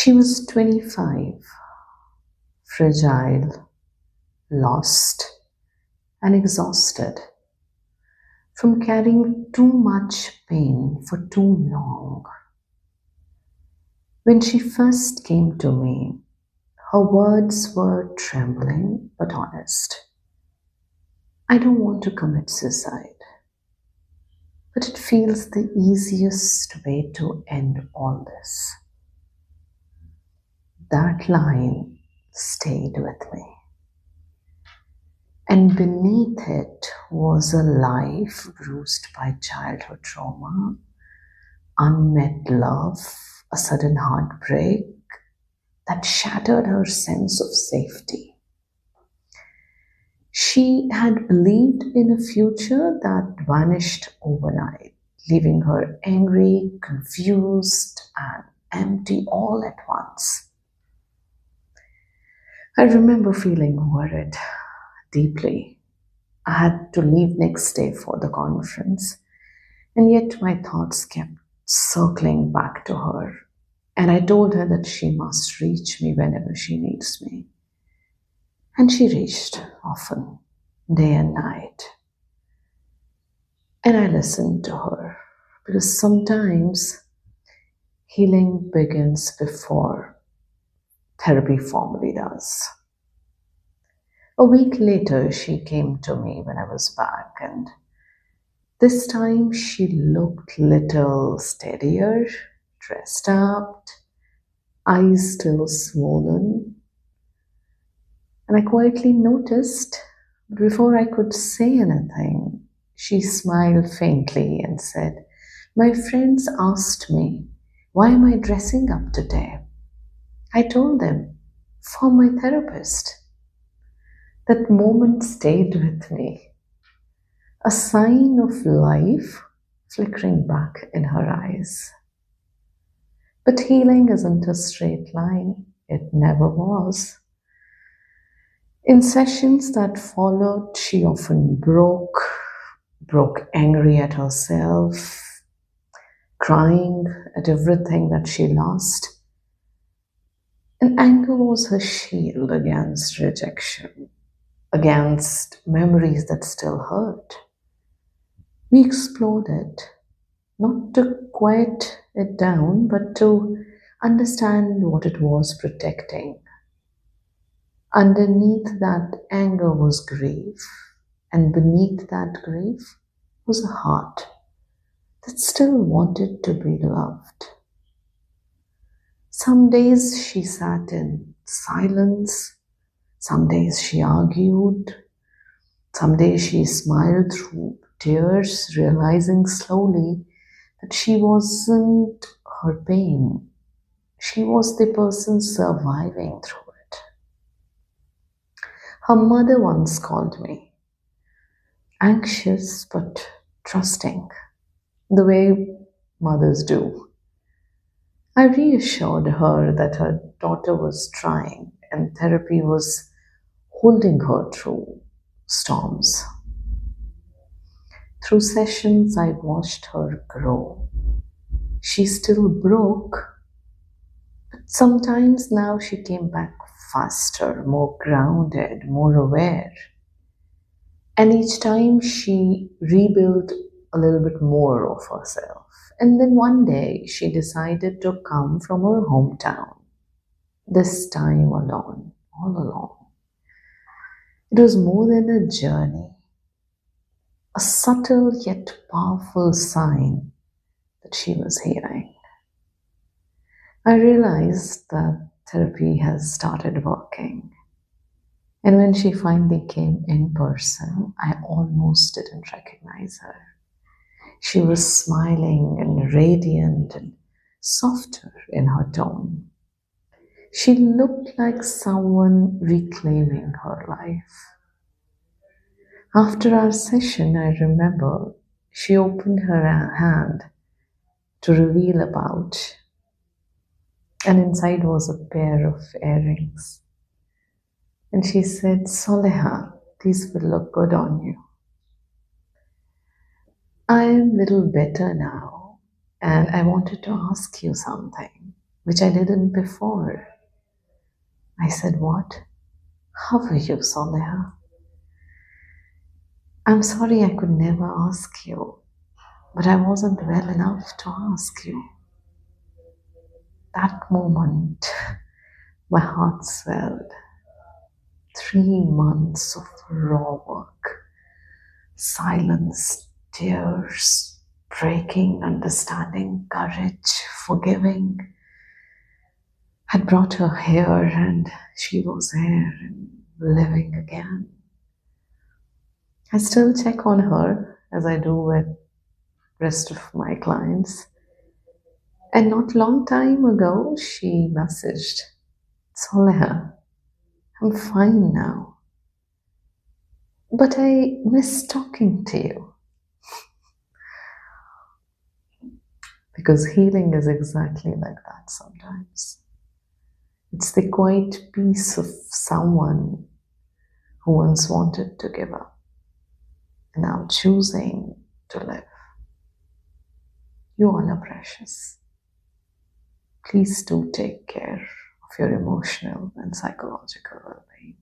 She was 25, fragile, lost, and exhausted from carrying too much pain for too long. When she first came to me, her words were trembling but honest. I don't want to commit suicide, but it feels the easiest way to end all this. That line stayed with me. And beneath it was a life bruised by childhood trauma, unmet love, a sudden heartbreak that shattered her sense of safety. She had believed in a future that vanished overnight, leaving her angry, confused, and empty all at once. I remember feeling worried deeply. I had to leave next day for the conference, and yet my thoughts kept circling back to her. And I told her that she must reach me whenever she needs me. And she reached often, day and night. And I listened to her because sometimes healing begins before therapy formally does. A week later, she came to me when I was back, and this time she looked little steadier, dressed up, eyes still swollen. And I quietly noticed, before I could say anything, she smiled faintly and said, "My friends asked me, why am I dressing up today?" I told them, "For my therapist." That moment stayed with me, a sign of life flickering back in her eyes. But healing isn't a straight line. It never was. In sessions that followed, she often broke angry at herself, crying at everything that she lost. And anger was her shield against rejection, against memories that still hurt. We explored it, not to quiet it down, but to understand what it was protecting. Underneath that anger was grief, and beneath that grief was a heart that still wanted to be loved. Some days she sat in silence, some days she argued, some days she smiled through tears, realizing slowly that she wasn't her pain. She was the person surviving through it. Her mother once called me anxious but trusting, the way mothers do. I reassured her that her daughter was trying and therapy was holding her through storms. Through sessions, I watched her grow. She still broke, but sometimes now she came back faster, more grounded, more aware. And each time she rebuilt a little bit more of herself. And then one day she decided to come from her hometown, this time alone, all alone. It was more than a journey, a subtle yet powerful sign that she was healing. I realized that therapy has started working. And when she finally came in person, I almost didn't recognize her. She was smiling and radiant and softer in her tone. She looked like someone reclaiming her life. After our session, I remember she opened her hand to reveal a pouch, and inside was a pair of earrings. And she said, "Souliihaa, these will look good on you." I am a little better now, and I wanted to ask you something. which I didn't before. I said, "What? How are you, Souliihaa? I'm sorry I could never ask you, but I wasn't well enough to ask you." That moment, my heart swelled. 3 months of raw work, silence, tears, breaking, understanding, courage, forgiving had brought her here, and she was here and living again. I still check on her as I do with rest of my clients. And not long time ago, she messaged, "Souliihaa, I'm fine now, but I miss talking to you." Because healing is exactly like that sometimes. It's the quiet peace of someone who once wanted to give up and now choosing to live. You all are precious. Please do take care of your emotional and psychological well being.